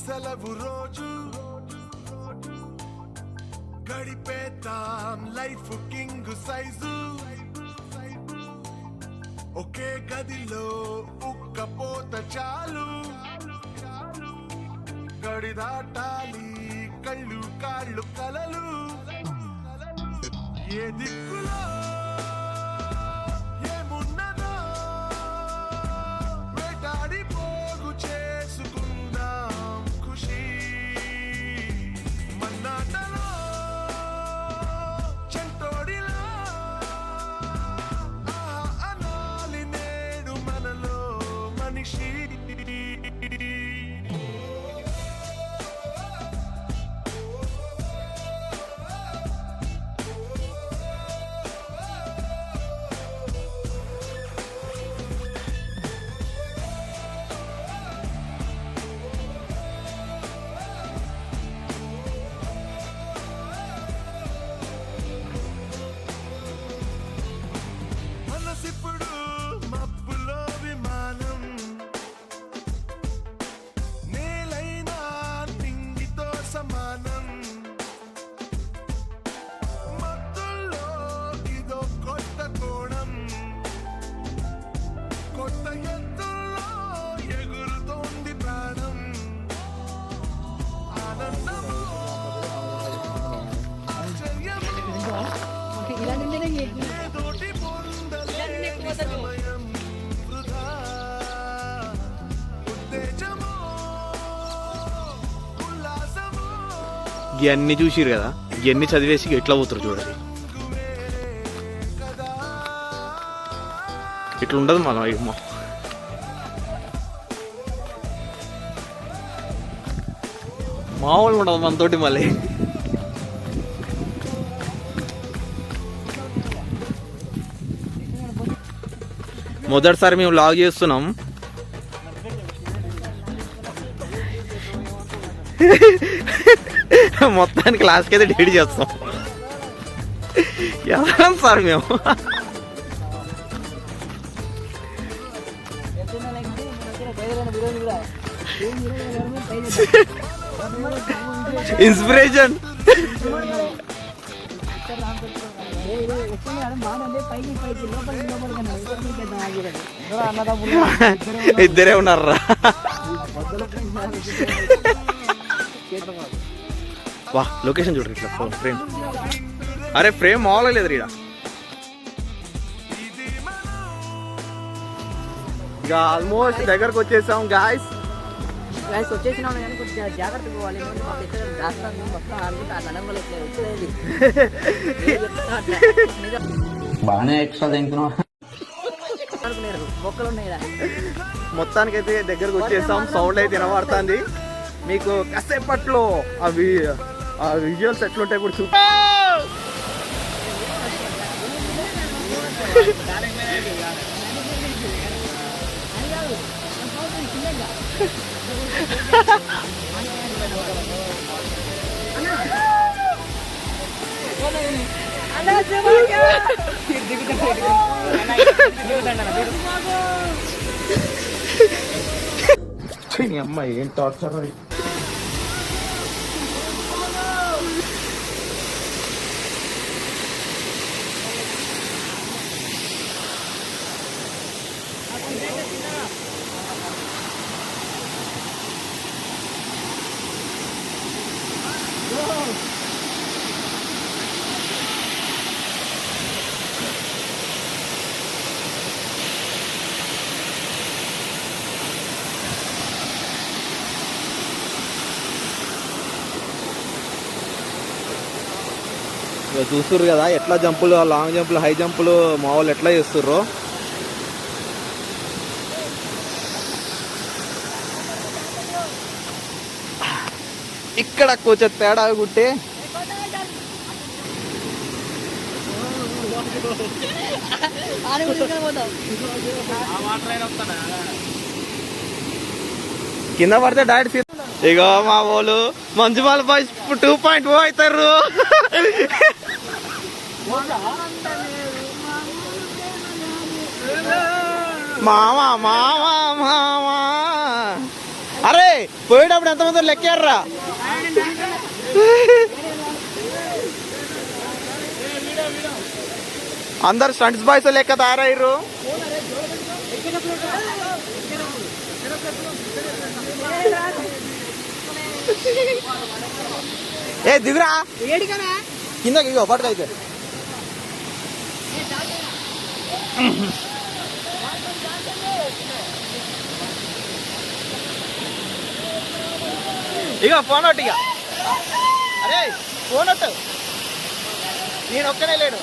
సెలవు రోజు గడిపేతాం life king size ఒకే గదిలో ఉక్కపోత చాలు గడి దాటాలి కళ్ళు కాళ్ళు కలలు ఏ దిక్కులో ఏమున్నదో వేటాడి పోగు చేసుకుందాం ఖుషి మన్నాటలో చెంటోడిలో అనాలి నేడు మనలో మనిషి మనసిప్పుడు మబ్బులో విమానం నేలైనా నింగితో సమానం మత్తుల్లో ఇదో కొత్త కోణం కొత్త ఎత్తుల్లో ఎగురుతోంది ప్రాణం ఆనందము ఆశ్చర్యము ఏదోటి పొందలేని సమయం వృధా ఉత్తేజము ఉల్లాసము ఇవన్నీ చూసిరు కదా, ఇవన్నీ చదివేసి ఎట్లా పోతారు చూడండి. కదా ఇట్లా ఉండదు మనం మామూలుగా ఉండదు మనతోటి. మళ్ళీ మొదటిసారి మేము లాగ్ చేస్తున్నాం. మొత్తానికి క్లాస్కి అయితే డేట్ చేస్తాం. ఎలా సార్ మేము ఇన్స్పిరేషన్ ఇద్దరే ఉన్నారా? వా లొకేషన్ చూడండి ఇట్లా ఫ్రేమ్. అరే ఫ్రేమ్ మామూలుగా లేదు ఇక్కడ. ఇక ఆల్మోస్ట్ దగ్గరకు వచ్చేసాం గాయస్. వచ్చేసినాం కానీ కొంచెం జాగ్రత్తగా పోవాలి. బాగానే ఎక్స్ట్రా తింటున్నావు. మొక్కలు ఉన్నాయి. మొత్తానికైతే దగ్గరకు వచ్చేసాం. సౌండ్ అయితే వినబడుతుంది మీకు. కాసేపట్లో అవి ఆ విజువల్స్ ఎట్లుంటాయి ఇప్పుడు చూపి. అమ్మాయి ఏం టార్చర్. చూస్తుర్రు కదా ఎట్లా జంపులు, లాంగ్ జంపులు, హై జంపులు మా వాళ్ళు ఎట్లా చేస్తుర్రో. ఇక్కడ కొంచెం తేడా గుట్టే కింద పడితే డైరెక్ట్. ఇక మా వాళ్ళు మంజుమాల బాయ్స్ 2.0 అవుతారు. మామా మామా మామా. అరే పోయేటప్పుడు ఎంతమంది లెక్కారా? అందరు స్టంట్స్ బాయ్స్ లెక్క తయారయ్యారు. ఏ దిగురా కిందకి ఇగో పట్టుకైతే. ఇక ఫోన్ ఒకటి ఇక. అరే ఫోన్ ఒట్టు, నేను ఒక్కనే లేను.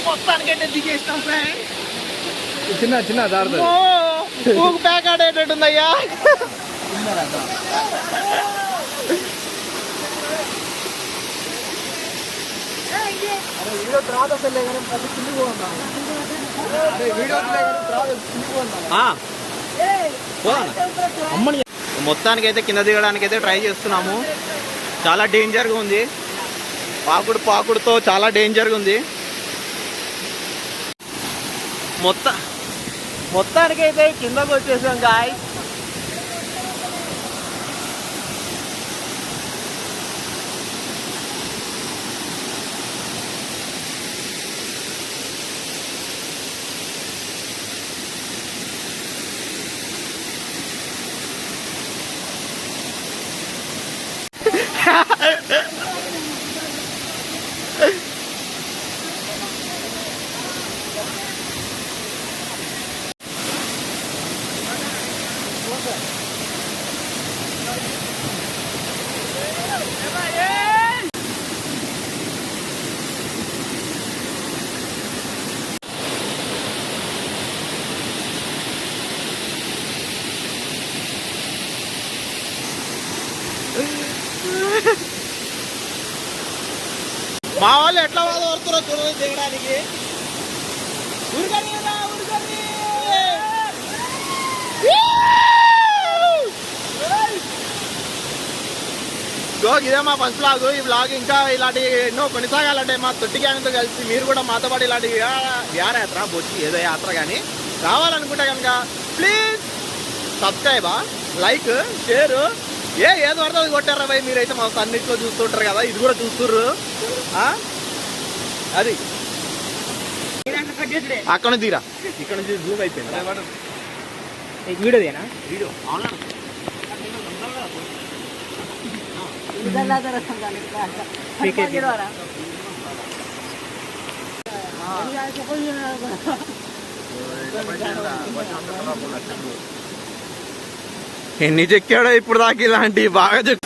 మొత్తానికైతే దిగేస్తాం ఫ్రెండ్. చిన్న దారుతుంది. ప్యాక్ ఆడేటట్టుందయ్యా. మొత్తానికైతే కింద దిగడానికి అయితే ట్రై చేస్తున్నాము. చాలా డేంజర్గా ఉంది. పాకుడుతో చాలా డేంజర్గా ఉంది. మొత్తానికైతే కిందకు వచ్చేసాం గాయ్స్. మా వాళ్ళు ఎట్లా వాడుతున్నారో చూడండి దిగడానికి. ఇదే మా ఫస్ట్ బ్లాగ్. ఈ బ్లాగ్ ఇంకా ఇలాంటి ఎన్నో కొనసాగాలంటే మా తొట్టి గ్యాంగ్తో కలిసి మీరు కూడా మాతో పాటు ఇలాంటి విహారయాత్ర బొచ్చి ఏదో యాత్ర కానీ రావాలనుకుంటే కనుక ప్లీజ్ సబ్స్క్రైబ్, లైక్, షేర్, ఏదో పడుతుంది కొట్టారా భయ్. మీరైతే మా అన్నింటిలో చూస్తుంటారు కదా, ఇది కూడా చూస్తుర్రు. అది అక్కడ నుంచి తీరా, ఇక్కడ నుంచి జూమ్ అయిపోయింది. వీడియోదేనా? వీడియో ఆన్లైన్ ఎన్ని చెక్కాడో ఇప్పుడు దాకా ఇలాంటి బాగా చెక్.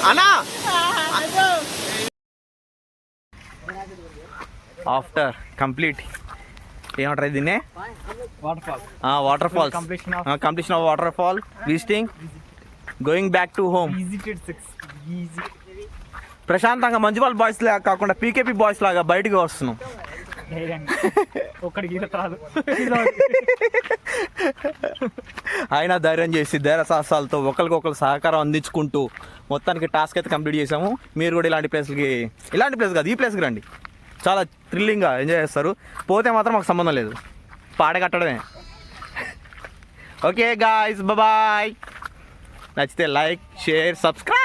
అన్నా ఆఫ్టర్ కంప్లీట్ ఏమంటారు దీన్నే? Water falls. Completion of water fall visiting, going back to home. ప్రశాంతంగా మంజువాల్ బాయ్స్ లాగా కాకుండా పీకేపీ బాయ్స్ లాగా బయటకు వస్తున్నాం. అయినా ధైర్యం చేసి ధైర్య సాహసాలతో ఒకరికొకరు సహకారం అందించుకుంటూ మొత్తానికి టాస్క్ అయితే కంప్లీట్ చేసాము. మీరు కూడా ఇలాంటి ప్లేస్ కాదు, ఈ ప్లేస్కి రండి. చాలా థ్రిల్లింగ్గా ఎంజాయ్ చేస్తారు. పోతే మాత్రం మాకు సంబంధం లేదు, పాడగట్టడమే. Okay guys, bye. నచ్చితే లైక్, షేర్, సబ్స్క్రైబ్.